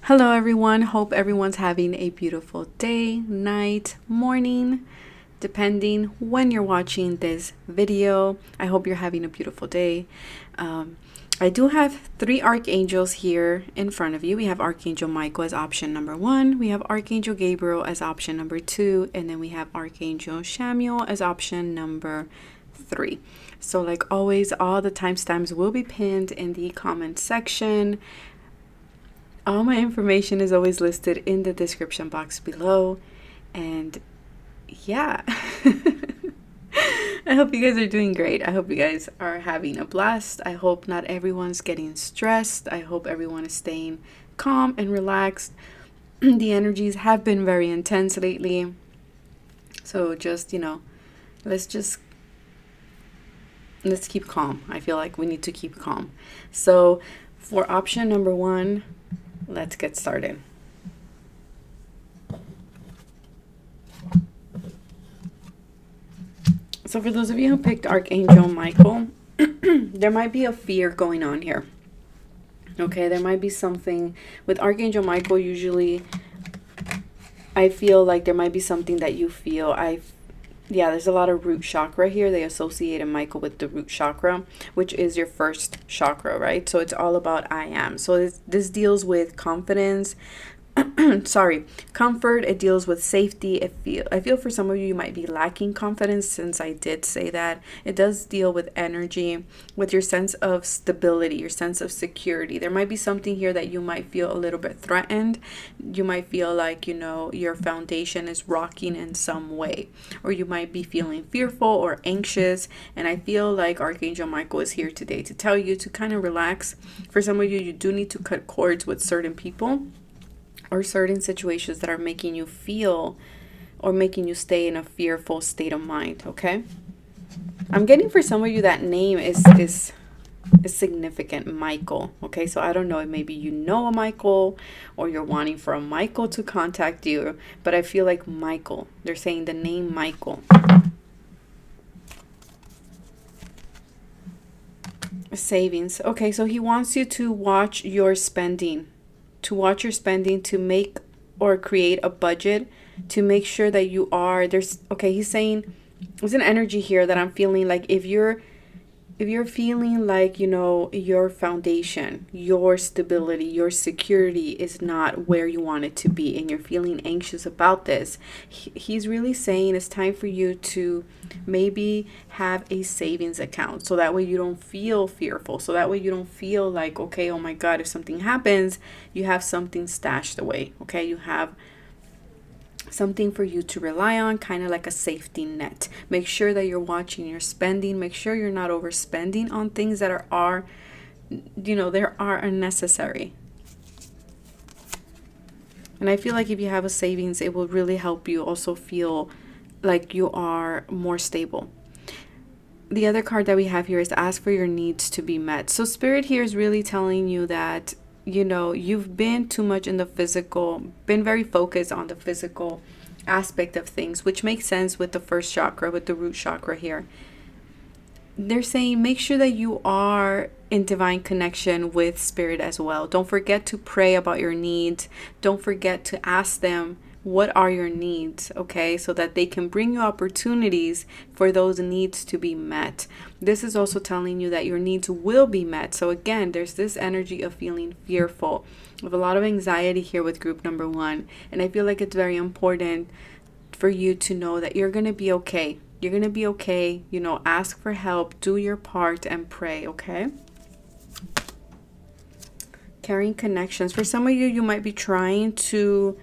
Hello, everyone. Hope everyone's having a beautiful day, night, morning, depending when you're watching this video. I hope you're having a beautiful day. I do have three archangels here in front of you. We have Archangel Michael as option number 1. We have Archangel Gabriel as option number 2. And then we have Archangel Chamuel as option number 3. So like always, all the timestamps will be pinned in the comment section. All my information is always listed in the description box below. And yeah, I hope you guys are doing great. I hope you guys are having a blast. I hope not everyone's getting stressed. I hope everyone is staying calm and relaxed. The energies have been very intense lately. So just, let's keep calm. I feel like we need to keep calm. So for option number 1, let's get started. So for those of you who picked Archangel Michael, there might be a fear going on here. Okay, there might be something with Archangel Michael. Usually I feel like there might be something that you feel. There's a lot of root chakra here. They associated Michael with the root chakra, which is your first chakra, right? So it's all about I am. So this deals with confidence. Comfort. It deals with safety. I feel for some of you might be lacking confidence, since I did say that. It does deal with energy, with your sense of stability, your sense of security. There might be something here that you might feel a little bit threatened. You might feel like, your foundation is rocking in some way, or you might be feeling fearful or anxious. And I feel like Archangel Michael is here today to tell you to kind of relax. For some of you, you do need to cut cords with certain people or certain situations that are making you feel or making you stay in a fearful state of mind, okay? I'm getting for some of you that name is significant, Michael, okay? So I don't know if maybe you know a Michael or you're wanting for a Michael to contact you, but I feel like Michael. They're saying the name Michael. Savings. Okay, so he wants you to watch your spending. To make or create a budget, to make sure that you are he's saying there's an energy here that I'm feeling like if you're feeling like your foundation, your stability, your security is not where you want it to be, and you're feeling anxious about this, he's really saying it's time for you to maybe have a savings account, so that way you don't feel fearful, so that way you don't feel like, okay, oh my God, if something happens, you have something stashed away. Okay, you have something for you to rely on, kind of like a safety net. Make sure that you're watching your spending. Make sure you're not overspending on things that are unnecessary. And I feel like if you have a savings, it will really help you also feel like you are more stable. The other card that we have here is ask for your needs to be met. So Spirit here is really telling you that you've been too much in the physical, been very focused on the physical aspect of things, which makes sense with the first chakra, with the root chakra here. They're saying make sure that you are in divine connection with Spirit as well. Don't forget to pray about your needs. Don't forget to ask them, what are your needs, okay? So that they can bring you opportunities for those needs to be met. This is also telling you that your needs will be met. So again, there's this energy of feeling fearful, of a lot of anxiety here with group number 1. And I feel like it's very important for you to know that you're going to be okay. You're going to be okay. Ask for help, do your part, and pray, okay? Carrying connections. For some of you, you might be trying to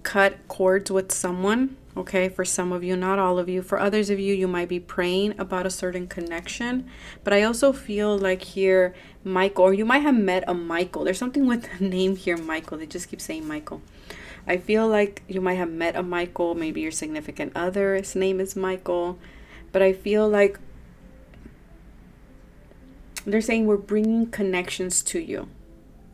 cut cords with someone, okay? For some of you, not all of you. For others of you, you might be praying about a certain connection. But I also feel like here, Michael, or you might have met a Michael. There's something with the name here, Michael. They just keep saying Michael. I feel like you might have met a Michael. Maybe your significant other's name is Michael. But I feel like they're saying we're bringing connections to you.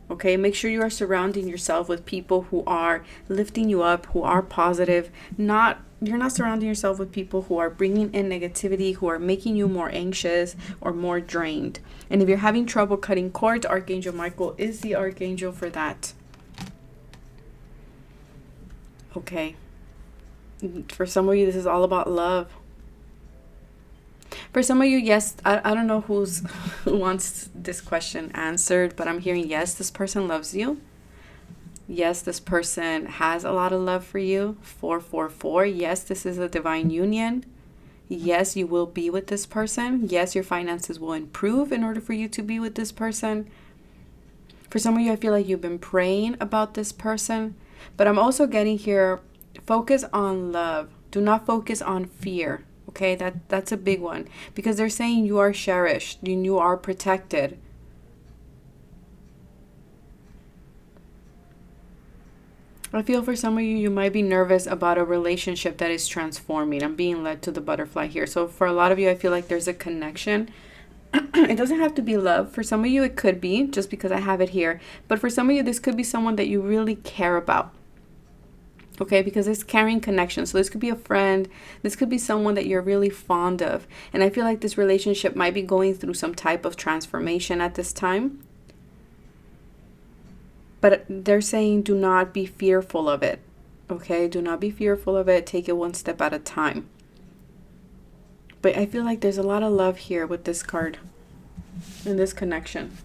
Okay, make sure you are surrounding yourself with people who are lifting you up, who are positive. You're not surrounding yourself with people who are bringing in negativity, who are making you more anxious or more drained. And if you're having trouble cutting cords, Archangel Michael is the archangel for that. Okay. For some of you, this is all about love. For some of you, yes, I don't know who wants this question answered, but I'm hearing yes, this person loves you. Yes, this person has a lot of love for you. 444. Yes, this is a divine union. Yes, you will be with this person. Yes, your finances will improve in order for you to be with this person. For some of you, I feel like you've been praying about this person, but I'm also getting here, focus on love. Do not focus on fear. Okay, that's a big one, because they're saying you are cherished, you are protected. I feel for some of you, you might be nervous about a relationship that is transforming. I'm being led to the butterfly here. So for a lot of you, I feel like there's a connection. It doesn't have to be love. For some of you, it could be, just because I have it here. But for some of you, this could be someone that you really care about. Okay, because it's carrying connection. So this could be a friend. This could be someone that you're really fond of. And I feel like this relationship might be going through some type of transformation at this time. But they're saying do not be fearful of it. Okay, do not be fearful of it. Take it one step at a time. But I feel like there's a lot of love here with this card and this connection.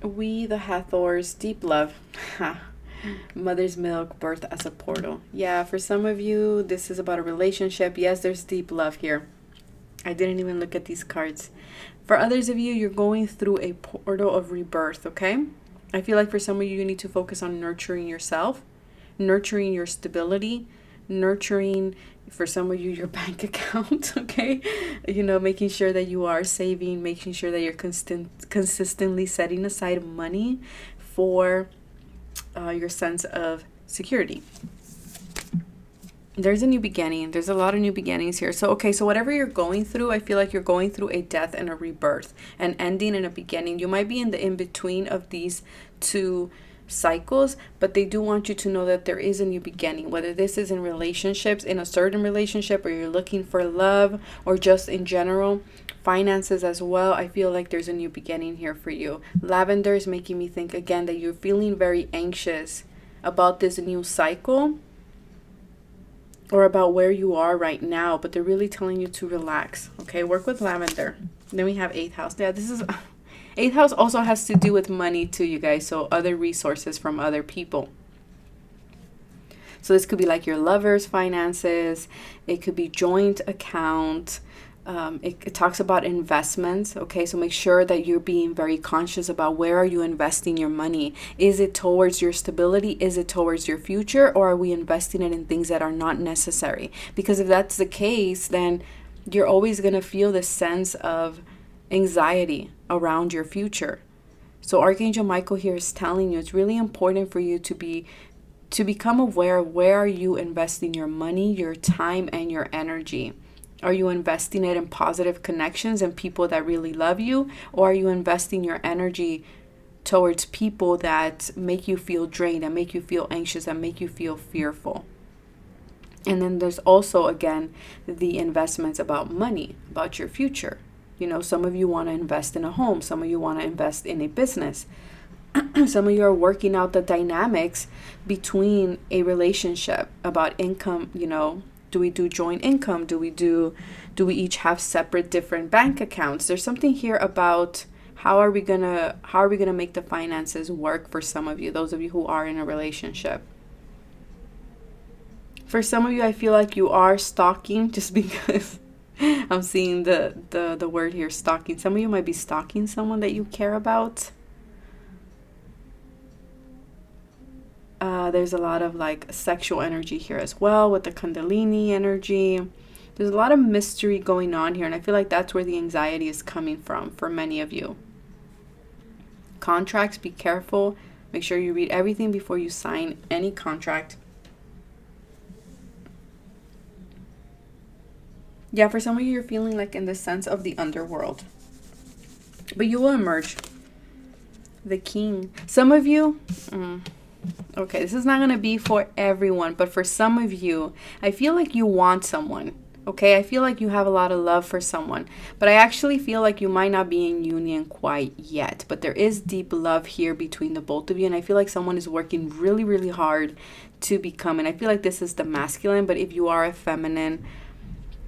We, the Hathors, deep love. Mother's milk, birth as a portal. Yeah, for some of you, this is about a relationship. Yes, there's deep love here. I didn't even look at these cards. For others of you, you're going through a portal of rebirth, okay? I feel like for some of you, you need to focus on nurturing yourself, nurturing your stability, nurturing, for some of you, your bank account, okay? Making sure that you are saving, making sure that you're consistently setting aside money for your sense of security. There's a new beginning. There's a lot of new beginnings here. So, okay, so whatever you're going through, I feel like you're going through a death and a rebirth, an ending and a beginning. You might be in the in-between of these two cycles, but they do want you to know that there is a new beginning, whether this is in relationships, in a certain relationship, or you're looking for love, or just in general, finances as well. I feel like there's a new beginning here for you. Lavender is making me think again that you're feeling very anxious about this new cycle, or about where you are right now, but they're really telling you to relax. Okay, work with lavender. Then we have 8th house. Yeah, this is 8th house also has to do with money too, you guys. So other resources from other people. So this could be like your lover's finances. It could be joint account. It talks about investments. Okay, so make sure that you're being very conscious about where are you investing your money. Is it towards your stability? Is it towards your future? Or are we investing it in things that are not necessary? Because if that's the case, then you're always going to feel this sense of anxiety around your future. So Archangel Michael here is telling you it's really important for you to become aware of where are you investing your money, your time, and your energy. Are you investing it in positive connections and people that really love you? Or are you investing your energy towards people that make you feel drained, that make you feel anxious, that make you feel fearful? And then there's also, again, the investments about money, about your future. Some of you want to invest in a home. Some of you want to invest in a business. Some of you are working out the dynamics between a relationship about income, Do we do joint income? Do we each have separate different bank accounts? There's something here about how are we gonna make the finances work for some of you, those of you who are in a relationship. For some of you, I feel like you are stalking, just because I'm seeing the word here, stalking. Some of you might be stalking someone that you care about. There's a lot of like sexual energy here as well with the Kundalini energy. There's a lot of mystery going on here, and I feel like that's where the anxiety is coming from for many of you. Contracts, be careful. Make sure you read everything before you sign any contract. Yeah, for some of you, you're feeling like in the sense of the underworld. But you will emerge. The King. Some of you, okay, this is not going to be for everyone, but for some of you, I feel like you want someone. Okay, I feel like you have a lot of love for someone, but I actually feel like you might not be in union quite yet, but there is deep love here between the both of you, and I feel like someone is working really, really hard to become, and I feel like this is the masculine, but if you are a feminine,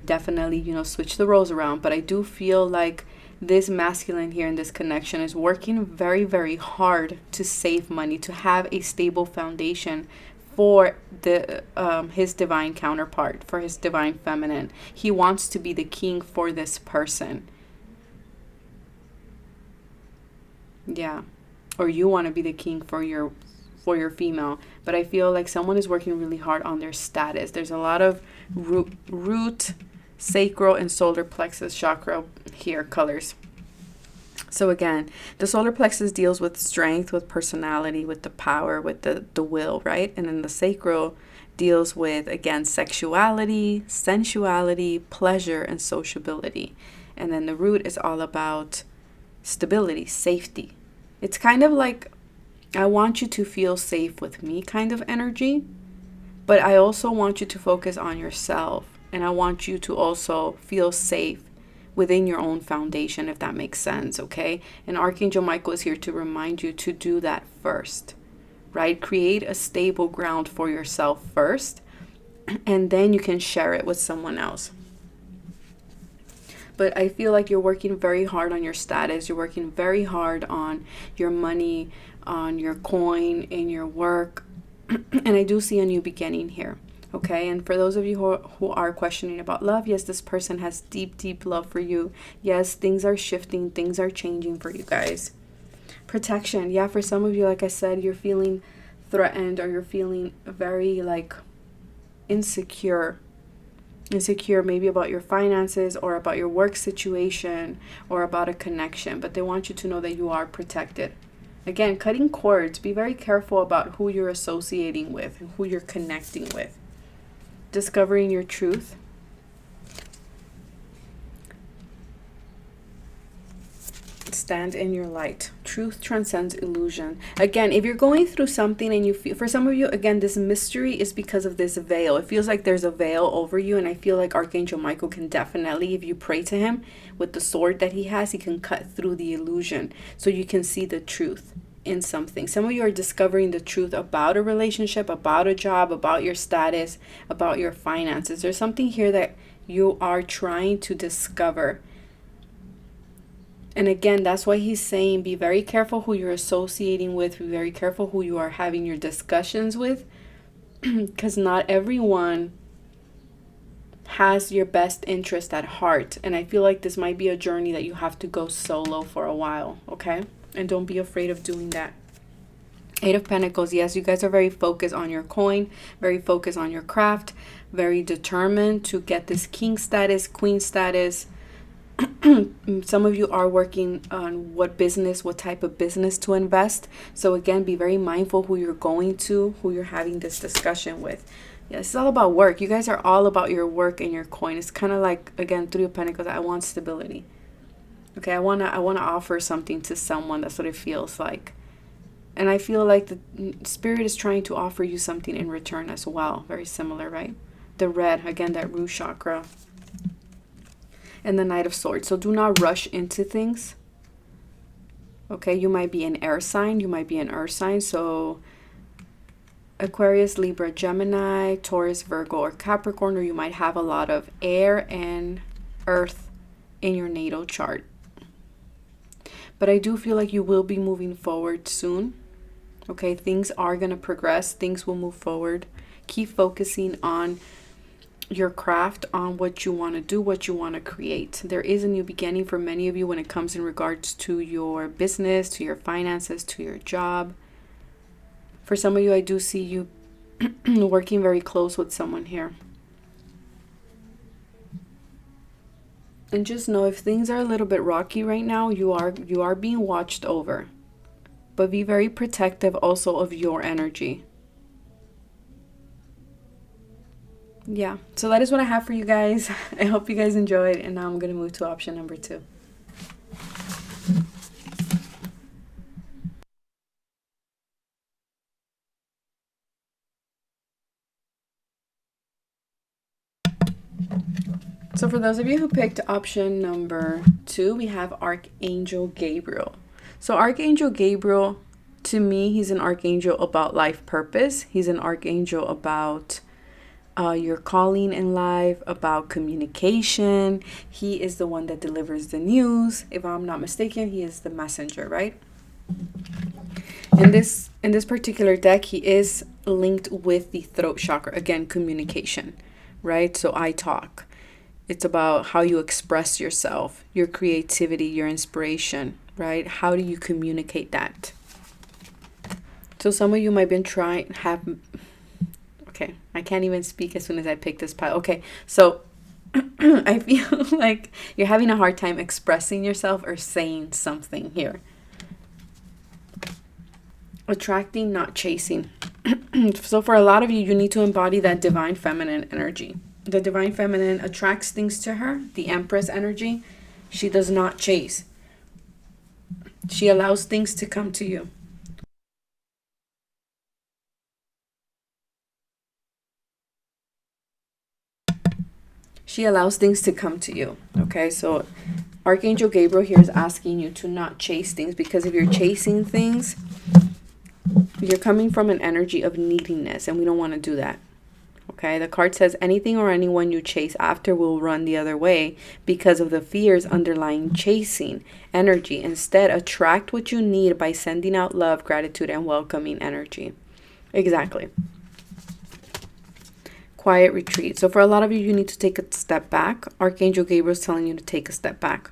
definitely, you know, switch the roles around. But I do feel like this masculine here in this connection is working very, very hard to save money, to have a stable foundation for the his divine counterpart, for his divine feminine. He wants to be the king for this person. Yeah. Or you want to be the king for your female. But I feel like someone is working really hard on their status. There's a lot of root, sacral, and solar plexus chakra here colors. So again, the solar plexus deals with strength, with personality, with the power, with the will, right? And then the sacral deals with, again, sexuality, sensuality, pleasure, and sociability. And then the root is all about stability, safety. It's kind of like, I want you to feel safe with me kind of energy, but I also want you to focus on yourself. And I want you to also feel safe within your own foundation, if that makes sense, okay? And Archangel Michael is here to remind you to do that first, right? Create a stable ground for yourself first, and then you can share it with someone else. But I feel like you're working very hard on your status. You're working very hard on your money, on your coin, in your work. And I do see a new beginning here. Okay, and for those of you who are questioning about love, yes, this person has deep, deep love for you. Yes, things are shifting, things are changing for you guys. Protection, yeah, for some of you, like I said, you're feeling threatened, or you're feeling very like insecure maybe about your finances, or about your work situation, or about a connection. But they want you to know that you are protected. Again, cutting cords. Be very careful about who you're associating with, who you're connecting with. Discovering your truth. Stand in your light. Truth transcends illusion. Again, if you're going through something and you feel, for some of you, again, this mystery is because of this veil. It feels like there's a veil over you, and I feel like Archangel Michael can definitely, if you pray to him with the sword that he has, he can cut through the illusion so you can see the truth in something. Some of you are discovering the truth about a relationship, about a job, about your status, about your finances. There's something here that you are trying to discover. And again, that's why he's saying be very careful who you're associating with, be very careful who you are having your discussions with, because not everyone has your best interest at heart. And I feel like this might be a journey that you have to go solo for a while, okay? And don't be afraid of doing that. Eight of Pentacles. Yes, you guys are very focused on your coin, very focused on your craft, very determined to get this king status, queen status. Some of you are working on what type of business to invest. So again, be very mindful who you're going to, who you're having this discussion with. Yeah, it's all about work. You guys are all about your work and your coin. It's kind of like, again, Three of Pentacles. I want stability. Okay, I wanna offer something to someone. That's what it feels like. And I feel like the spirit is trying to offer you something in return as well. Very similar, right? The red, again, that root chakra. And the Knight of Swords. So do not rush into things. Okay, you might be an air sign. You might be an earth sign. So Aquarius, Libra, Gemini, Taurus, Virgo, or Capricorn. Or you might have a lot of air and earth in your natal chart. But I do feel like you will be moving forward soon. Okay, things are going to progress. Things will move forward. Keep focusing on your craft, on what you want to do, what you want to create. There is a new beginning for many of you when it comes in regards to your business, to your finances, to your job. For some of you, I do see you working very close with someone here. And just know, if things are a little bit rocky right now, you are being watched over. But be very protective also of your energy. Yeah, so that is what I have for you guys. I hope you guys enjoyed. And now I'm going to move to option number 2. So for those of you who picked option number 2, we have Archangel Gabriel. So Archangel Gabriel, to me, he's an archangel about life purpose. He's an archangel about your calling in life, about communication. He is the one that delivers the news. If I'm not mistaken, he is the messenger, right? In this particular deck, he is linked with the throat chakra. Again, communication, right? So I talk. It's about how you express yourself, your creativity, your inspiration, right? How do you communicate that? So some of you might have been okay, I can't even speak as soon as I pick this pile. Okay, so I feel like you're having a hard time expressing yourself or saying something here. Attracting, not chasing. So for a lot of you, you need to embody that divine feminine energy. The divine feminine attracts things to her, the Empress energy. She does not chase. She allows things to come to you. She allows things to come to you. Okay, so Archangel Gabriel here is asking you to not chase things, because if you're chasing things, you're coming from an energy of neediness, and we don't want to do that. Okay, the card says anything or anyone you chase after will run the other way because of the fears underlying chasing energy. Instead, attract what you need by sending out love, gratitude, and welcoming energy. Exactly. Quiet retreat. So for a lot of you, you need to take a step back. Archangel Gabriel is telling you to take a step back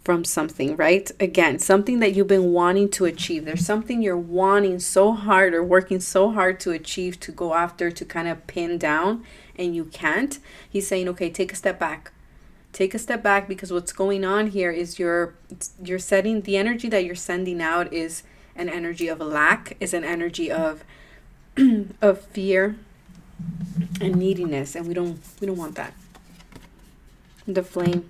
from something, right? Again, something that you've been wanting to achieve. There's something you're wanting so hard or working so hard to achieve, to go after, to kind of pin down, and you can't. He's saying, okay, take a step back. Take a step back, because what's going on here is you're setting, the energy that you're sending out is an energy of lack, is an energy of of fear and neediness, and we don't want that. The flame.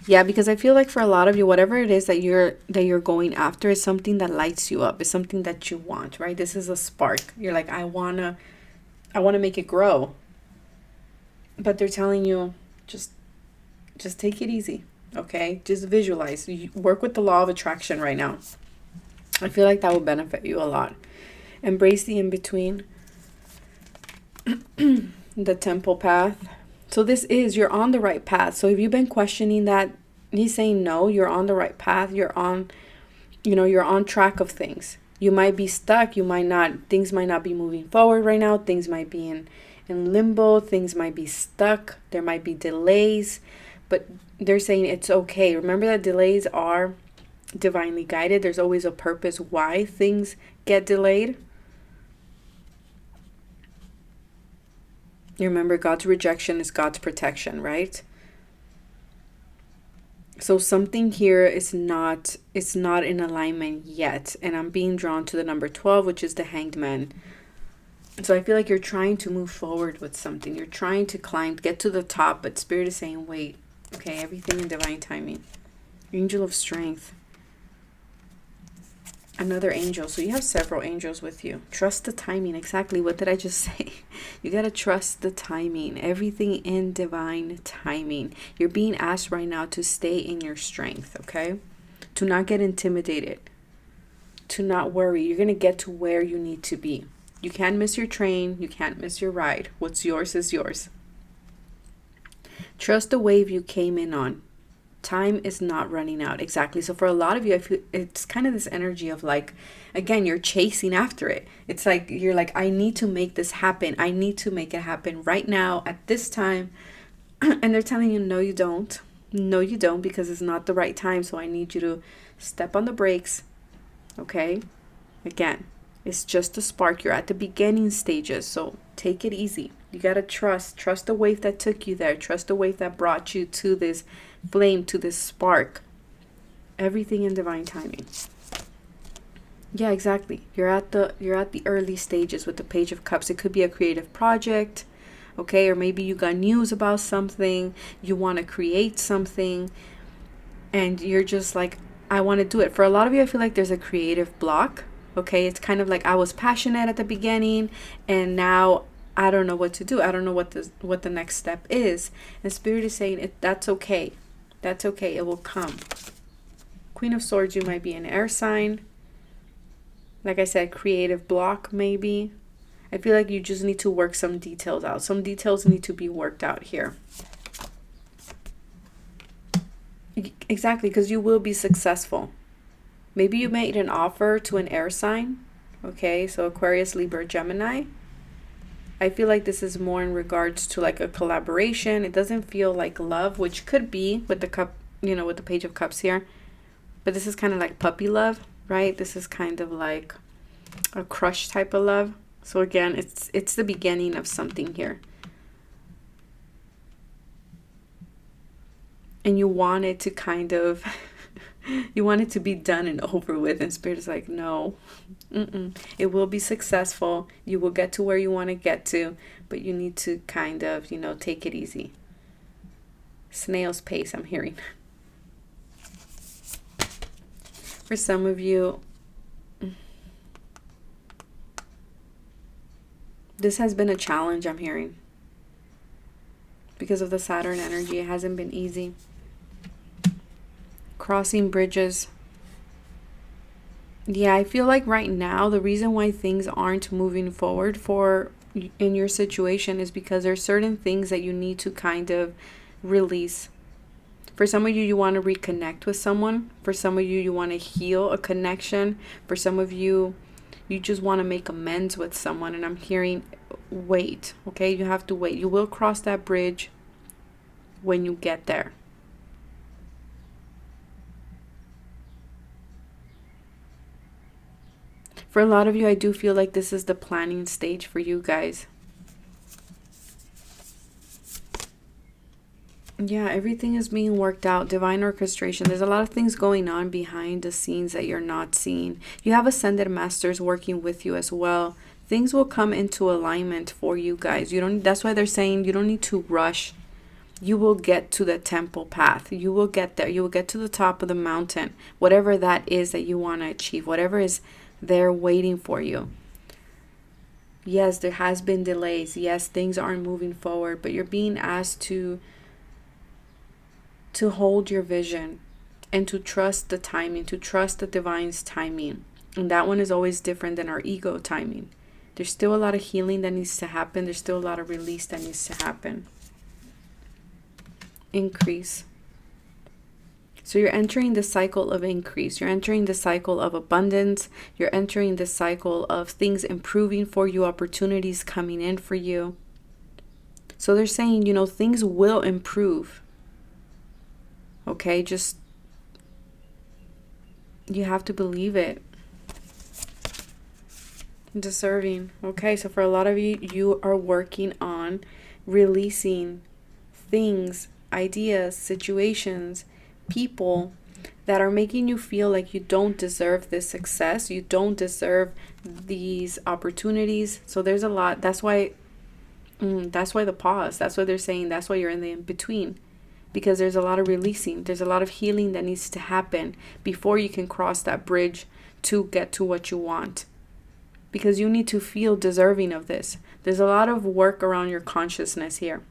Yeah, because I feel like for a lot of you, whatever it is that you're going after is something that lights you up, is something that you want, right? This is a spark. You're like, I wanna make it grow. But they're telling you, just take it easy, okay? Just visualize. You work with the law of attraction right now. I feel like that will benefit you a lot. Embrace the in-between. The temple path. So this is, you're on the right path. So if you've been questioning that, he's saying no, you're on the right path. You're on track of things. You might be stuck. Things might not be moving forward right now. Things might be in limbo. Things might be stuck. There might be delays, but they're saying it's okay. Remember that delays are divinely guided. There's always a purpose why things get delayed. You remember, God's rejection is God's protection, right? So something here is not in alignment yet. And I'm being drawn to the number 12, which is the Hanged Man. So I feel like you're trying to move forward with something. You're trying to climb, get to the top, but Spirit is saying, wait, okay, everything in divine timing. Angel of Strength. Another angel. So you have several angels with you. Trust the timing. Exactly. What did I just say? You got to trust the timing. Everything in divine timing. You're being asked right now to stay in your strength, okay? To not get intimidated. To not worry. You're going to get to where you need to be. You can't miss your train. You can't miss your ride. What's yours is yours. Trust the wave you came in on. Time is not running out. Exactly. So for a lot of you, I feel it's kind of this energy of like, again, you're chasing after it. It's like, you're like, I need to make this happen. I need to make it happen right now at this time. And they're telling you, no, you don't. No, you don't, because it's not the right time. So I need you to step on the brakes. Okay. Again, it's just a spark. You're at the beginning stages. So take it easy. You got to trust the wave that took you there. Trust the wave that brought you to this flame, to this spark. Everything in divine timing. Yeah, exactly. You're at the early stages with the Page of Cups. It could be a creative project, okay? Or maybe you got news about something. You want to create something, and you're just like, I want to do it. For a lot of you, I feel like there's a creative block, okay? It's kind of like, I was passionate at the beginning, and now I don't know what to do. I don't know what the next step is. And Spirit is saying that's okay. That's okay. It will come. Queen of Swords, you might be an air sign. Like I said, creative block maybe. I feel like you just need to work some details out. Some details need to be worked out here. Exactly, because you will be successful. Maybe you made an offer to an air sign. Okay, so Aquarius, Libra, Gemini. I feel like this is more in regards to like a collaboration. It doesn't feel like love, which could be with the cup, you know, with the Page of Cups here. But this is kind of like puppy love, right? This is kind of like a crush type of love. So again, it's the beginning of something here. And you want it to kind of, you want it to be done and over with. And Spirit is like, no, it will be successful. You will get to where you want to get to, but you need to kind of, you know, take it easy. Snail's pace, I'm hearing. For some of you, this has been a challenge, I'm hearing. Because of the Saturn energy, it hasn't been easy. Crossing bridges. Yeah, I feel like right now, the reason why things aren't moving forward in your situation is because there's certain things that you need to kind of release. For some of you, you want to reconnect with someone. For some of you, you want to heal a connection. For some of you, you just want to make amends with someone. And I'm hearing, wait, okay? You have to wait. You will cross that bridge when you get there. For a lot of you, I do feel like this is the planning stage for you guys. Yeah, everything is being worked out. Divine orchestration. There's a lot of things going on behind the scenes that you're not seeing. You have ascended masters working with you as well. Things will come into alignment for you guys. That's why they're saying you don't need to rush. You will get to the temple path. You will get there. You will get to the top of the mountain. Whatever that is that you want to achieve. Whatever is there waiting for you. Yes, there has been delays. Yes, things aren't moving forward. But you're being asked to hold your vision and to trust the timing, to trust the divine's timing. And that one is always different than our ego timing. There's still a lot of healing that needs to happen. There's still a lot of release that needs to happen. Increase. So you're entering the cycle of increase. You're entering the cycle of abundance. You're entering the cycle of things improving for you, opportunities coming in for you. So they're saying, you know, things will improve. Okay, just, you have to believe it. Deserving. Okay, so for a lot of you, you are working on releasing things, ideas, situations, people that are making you feel like you don't deserve this success. You don't deserve these opportunities. So there's a lot. That's why the pause. That's what they're saying. That's why you're in the in-between. Because there's a lot of releasing. There's a lot of healing that needs to happen before you can cross that bridge to get to what you want. Because you need to feel deserving of this. There's a lot of work around your consciousness here.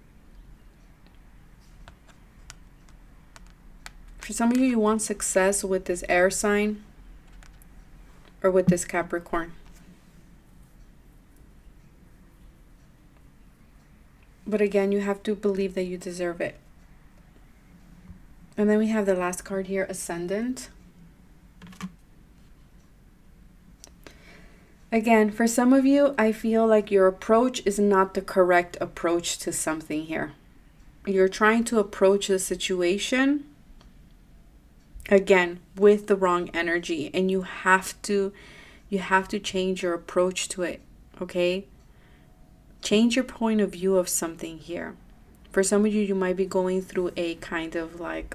For some of you, you want success with this air sign or with this Capricorn. But again, you have to believe that you deserve it. And then we have the last card here, Ascendant. Again, for some of you, I feel like your approach is not the correct approach to something here. You're trying to approach the situation, again, with the wrong energy. And you have to change your approach to it, okay? Change your point of view of something here. For some of you, you might be going through a kind of like,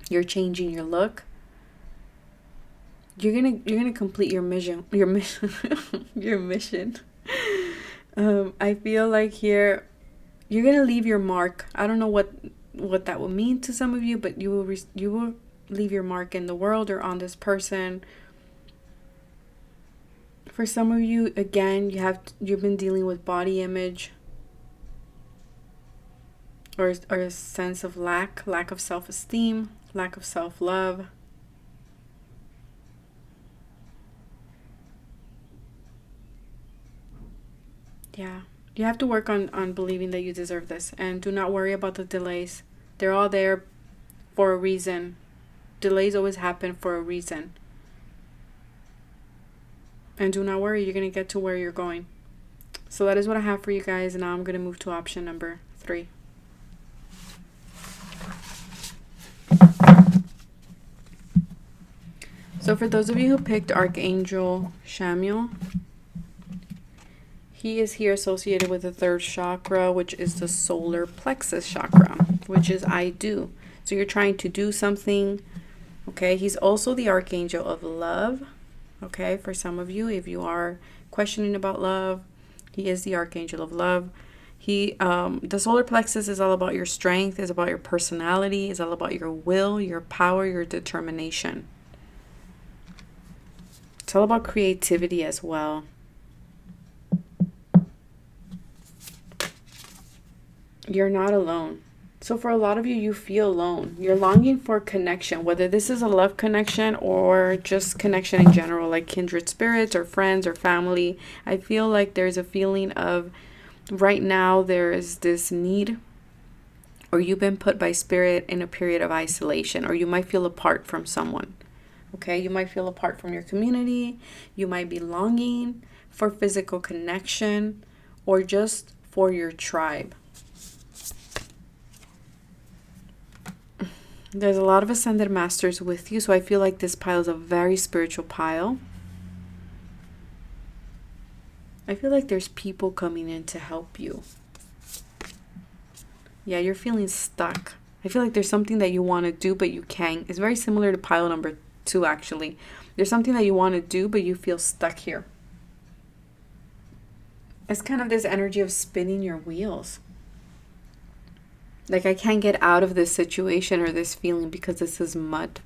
you're changing your look. You're gonna complete your mission. Your mission. I feel like here, you're gonna leave your mark. I don't know what that will mean to some of you, but you will leave your mark in the world or on this person. For some of you, again, you've been dealing with body image or a sense of lack of self-esteem, lack of self-love. Yeah, you have to work on believing that you deserve this, and do not worry about the delays. They're all there for a reason. Delays always happen for a reason. And do not worry, you're going to get to where you're going. So that is what I have for you guys. And now I'm going to move to option number 3. So for those of you who picked Archangel Chamuel, he is here associated with the 3rd chakra, which is the solar plexus chakra, which is I do. So you're trying to do something. Okay, he's also the Archangel of love. Okay, for some of you, if you are questioning about love, he is the Archangel of love. The solar plexus is all about your strength, is about your personality, is all about your will, your power, your determination. It's all about creativity as well. You're not alone. So for a lot of you, you feel alone. You're longing for connection, whether this is a love connection or just connection in general, like kindred spirits or friends or family. I feel like there's a feeling of right now there is this need, or you've been put by spirit in a period of isolation, or you might feel apart from someone. Okay, you might feel apart from your community. You might be longing for physical connection or just for your tribe. There's a lot of ascended masters with you, so I feel like this pile is a very spiritual pile. I feel like there's people coming in to help you. Yeah, you're feeling stuck. I feel like there's something that you want to do, but you can't. It's very similar to pile number 2, actually. There's something that you want to do, but you feel stuck here. It's kind of this energy of spinning your wheels. Like, I can't get out of this situation or this feeling because this is mud.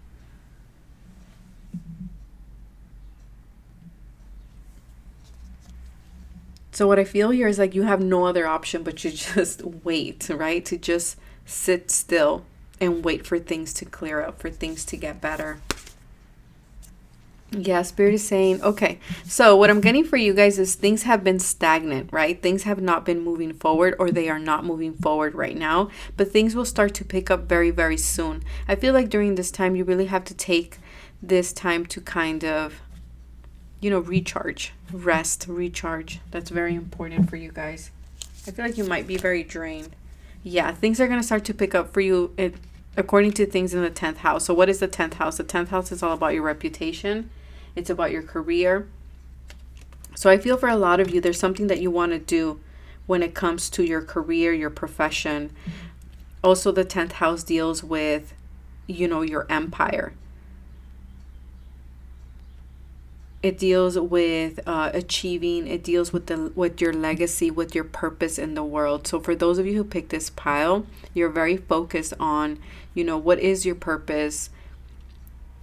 So what I feel here is like you have no other option but to just wait, right? To just sit still and wait for things to clear up, for things to get better. Yeah, Spirit is saying, okay, so what I'm getting for you guys is things have been stagnant, right? Things have not been moving forward, or they are not moving forward right now, but things will start to pick up very, very soon. I feel like during this time, you really have to take this time to kind of, recharge, rest, recharge. That's very important for you guys. I feel like you might be very drained. Yeah, things are going to start to pick up for you according to things in the 10th house. So what is the 10th house? The 10th house is all about your reputation. It's about your career. So I feel for a lot of you, there's something that you want to do when it comes to your career, your profession. Also, the 10th house deals with, your empire. It deals with achieving. It deals with your legacy, with your purpose in the world. So for those of you who picked this pile, you're very focused on, what is your purpose?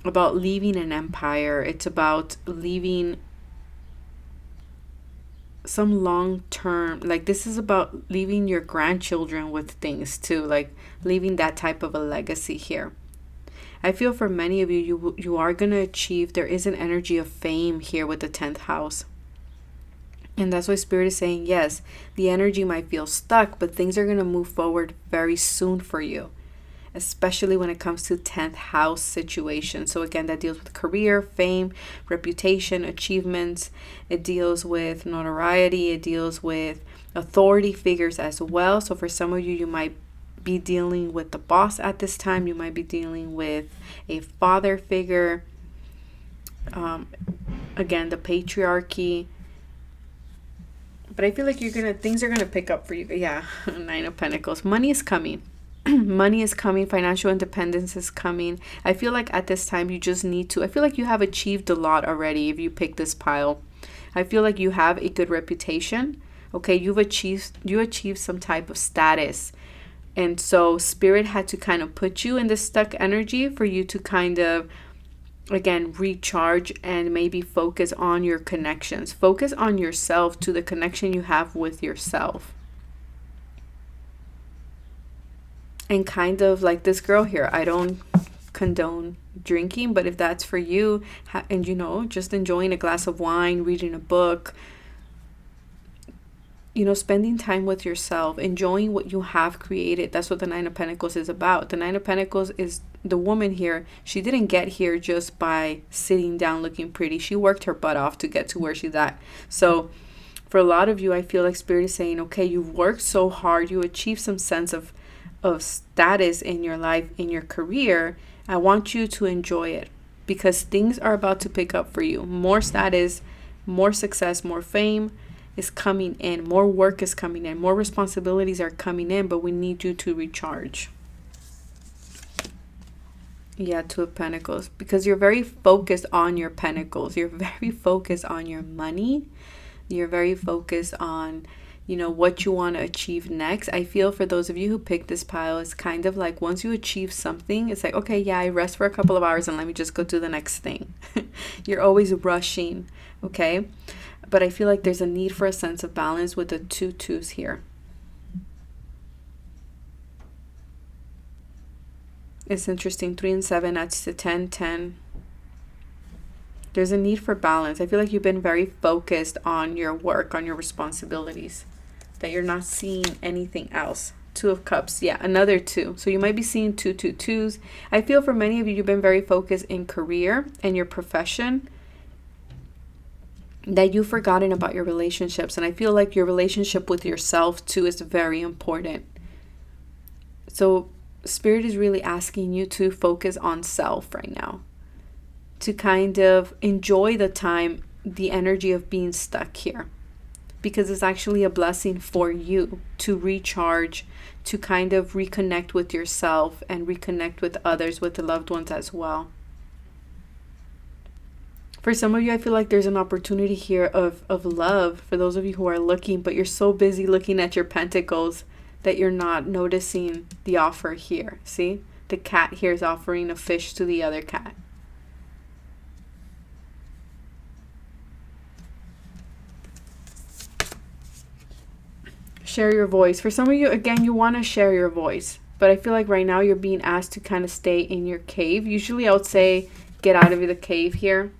About leaving an empire. It's about leaving some long term, like this is about leaving your grandchildren with things too, like leaving that type of a legacy here. I feel for many of you are going to achieve. There is an energy of fame here with the 10th house. And that's why Spirit is saying, yes, the energy might feel stuck, but things are going to move forward very soon for you, especially when it comes to 10th house situation. So again, that deals with career, fame, reputation, achievements. It deals with notoriety. It deals with authority figures as well. So for some of you, you might be dealing with the boss at this time. You might be dealing with a father figure. Again, the patriarchy. But I feel like things are gonna pick up for you. Yeah, 9 of Pentacles. Money is coming. Money is coming. Financial independence is coming. I feel like at this time you just need to. I feel like you have achieved a lot already if you pick this pile. I feel like you have a good reputation. Okay, you achieved some type of status. And so Spirit had to kind of put you in this stuck energy for you to kind of again, recharge and maybe focus on your connections. Focus on yourself, to the connection you have with yourself. And kind of like this girl here, I don't condone drinking, but if that's for you, and you know, just enjoying a glass of wine, reading a book, you know, spending time with yourself, enjoying what you have created. That's what the Nine of Pentacles is about. The Nine of Pentacles is the woman here. She didn't get here just by sitting down looking pretty. She worked her butt off to get to where she's at. So for a lot of you, I feel like Spirit is saying, okay, you've worked so hard, you achieved some sense of status in your life, in your career. I want you to enjoy it, because things are about to pick up for you. More status, more success, more fame is coming in. More work is coming in. More responsibilities are coming in, but we need you to recharge. Yeah, Two of Pentacles, because you're very focused on your pentacles. You're very focused on your money. You're very focused on, you know, what you want to achieve next. I feel for those of you who picked this pile, it's kind of like once you achieve something, it's like, okay, yeah, I rest for a couple of hours and let me just go do the next thing. You're always rushing, okay? But I feel like there's a need for a sense of balance with the 2 twos here. It's interesting. 3 and 7 adds to 10, 10. There's a need for balance. I feel like you've been very focused on your work, on your responsibilities, that you're not seeing anything else. 2 of Cups. Yeah, another 2. So you might be seeing 2, 2, 2s. I feel for many of you, you've been very focused in career and your profession, that you've forgotten about your relationships. And I feel like your relationship with yourself too is very important. So Spirit is really asking you to focus on self right now, to kind of enjoy the time, the energy of being stuck here, because it's actually a blessing for you to recharge, to kind of reconnect with yourself and reconnect with others, with the loved ones as well. For some of you, I feel like there's an opportunity here of love for those of you who are looking, but you're so busy looking at your pentacles that you're not noticing the offer here. See, the cat here is offering a fish to the other cat. Share your voice. For some of you, again, you want to share your voice, but I feel like right now you're being asked to kind of stay in your cave. Usually I would say get out of the cave here,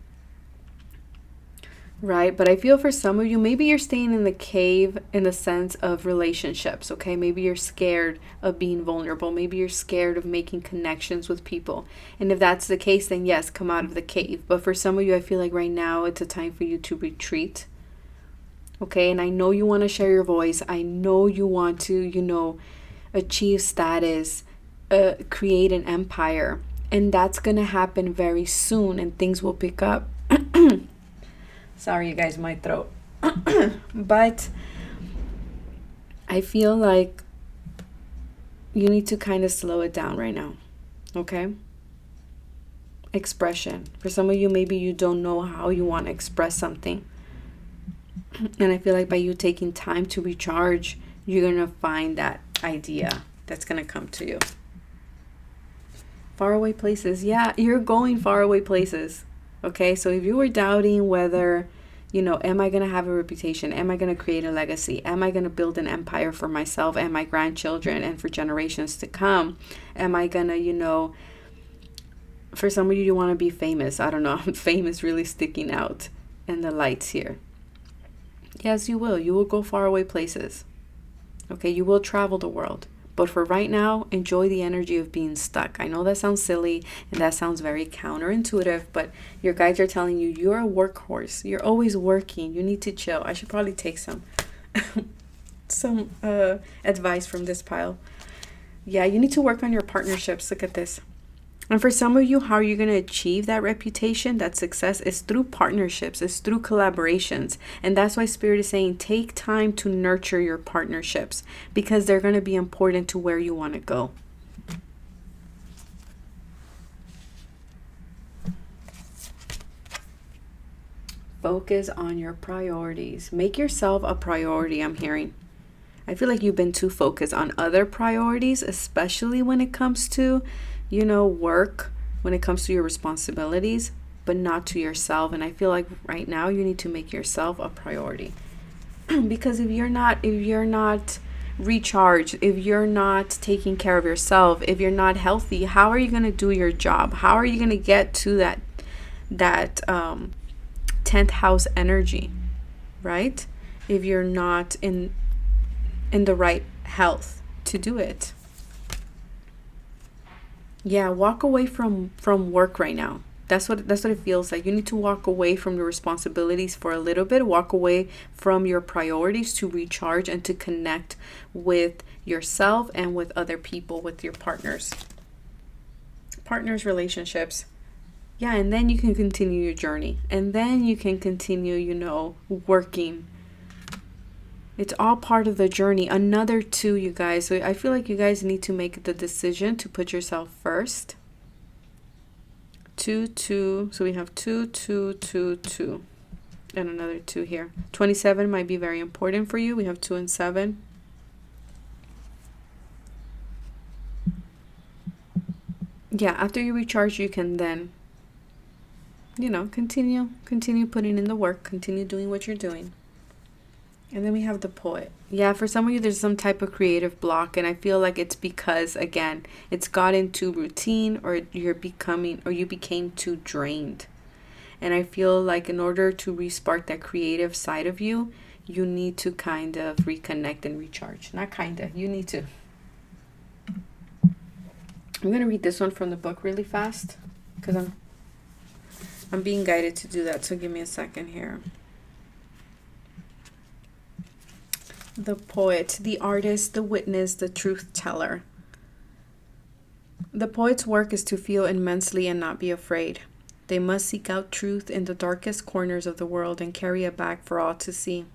right? But I feel for some of you, maybe you're staying in the cave in the sense of relationships, okay? Maybe you're scared of being vulnerable. Maybe you're scared of making connections with people. And if that's the case, then yes, come out of the cave. But for some of you, I feel like right now it's a time for you to retreat, okay? And I know you want to share your voice. I know you want to, you know, achieve status, create an empire. And that's going to happen very soon, and things will pick up. Sorry, you guys, my throat. But I feel like you need to kind of slow it down right now, okay? Expression. For some of you, maybe you don't know how you want to express something. And I feel like by you taking time to recharge, you're going to find that idea that's going to come to you. Faraway places. Yeah, you're going faraway places. Okay, so if you were doubting whether, you know, am I going to have a reputation? Am I going to create a legacy? Am I going to build an empire for myself and my grandchildren and for generations to come? Am I going to, you know, for some of you, you want to be famous. I don't know. Fame is really sticking out in the lights here. Yes, you will. You will go faraway places. Okay, you will travel the world. But for right now, enjoy the energy of being stuck. I know that sounds silly and that sounds very counterintuitive, but your guides are telling you you're a workhorse. You're always working. You need to chill. I should probably take some advice from this pile. Yeah, you need to work on your partnerships. Look at this. And for some of you, how are you going to achieve that reputation, that success, is through partnerships, it's through collaborations. And that's why Spirit is saying take time to nurture your partnerships, because they're going to be important to where you want to go. Focus on your priorities. Make yourself a priority, I'm hearing. I feel like you've been too focused on other priorities, especially when it comes to, you know, work, when it comes to your responsibilities. but not to yourself. And I feel like right now you need to make yourself a priority. Because if you're not recharged, if you're not taking care of yourself, if you're not healthy, how are you going to do your job? How are you going to get to that 10th house energy, right? If you're not in the right health to do it. Yeah, walk away from work right now. That's what it feels like. You need to walk away from your responsibilities for a little bit. Walk away from your priorities to recharge and to connect with yourself and with other people, with your partners, relationships. Yeah, and then you can continue your journey. And then you can continue, working. It's all part of the journey. Another 2, you guys. So I feel like you guys need to make the decision to put yourself first. 2, 2. So we have 2, 2, 2, 2. And another 2 here. 27 might be very important for you. We have 2 and 7. Yeah, after you recharge, you can then, continue putting in the work, continue doing what you're doing. And then we have the Poet. Yeah, for some of you, there's some type of creative block. And I feel like it's because, again, it's got into routine, or you became too drained. And I feel like in order to respark that creative side of you, you need to kind of reconnect and recharge. Not kind of, you need to. I'm going to read this one from the book really fast because I'm being guided to do that. So give me a second here. The Poet, the artist, the witness, the truth teller. The poet's work is to feel immensely and not be afraid. They must seek out truth in the darkest corners of the world and carry it back for all to see.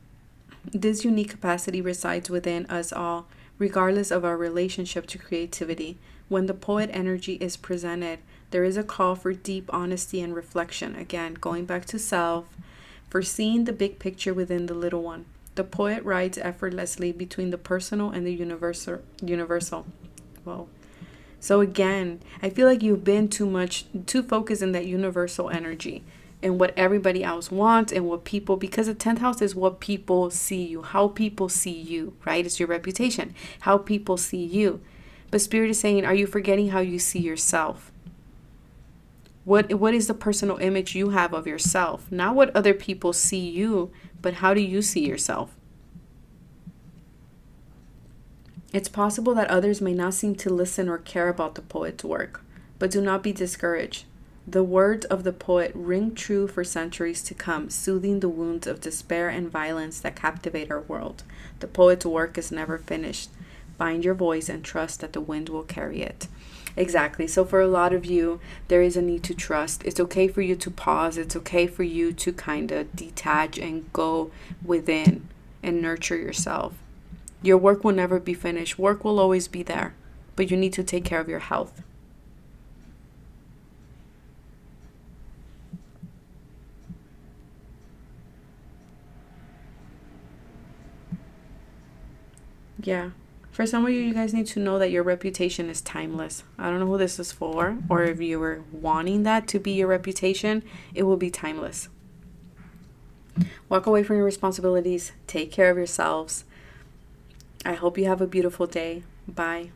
This unique capacity resides within us all, regardless of our relationship to creativity. When the poet energy is presented, there is a call for deep honesty and reflection. Again, going back to self, for seeing the big picture within the little one. The poet rides effortlessly between the personal and the universal. Whoa. So again, I feel like you've been too focused in that universal energy and what everybody else wants and what people, because the 10th house is what people see you, how people see you, right? It's your reputation, how people see you. But Spirit is saying, are you forgetting how you see yourself? What is the personal image you have of yourself? Not what other people see you, but how do you see yourself? It's possible that others may not seem to listen or care about the poet's work, but do not be discouraged. The words of the poet ring true for centuries to come, soothing the wounds of despair and violence that captivate our world. The poet's work is never finished. Find your voice and trust that the wind will carry it. Exactly. So for a lot of you, there is a need to trust. It's okay for you to pause. It's okay for you to kind of detach and go within and nurture yourself. Your work will never be finished. Work will always be there, but you need to take care of your health. Yeah. For some of you, you guys need to know that your reputation is timeless. I don't know who this is for, or if you were wanting that to be your reputation, it will be timeless. Walk away from your responsibilities. Take care of yourselves. I hope you have a beautiful day. Bye.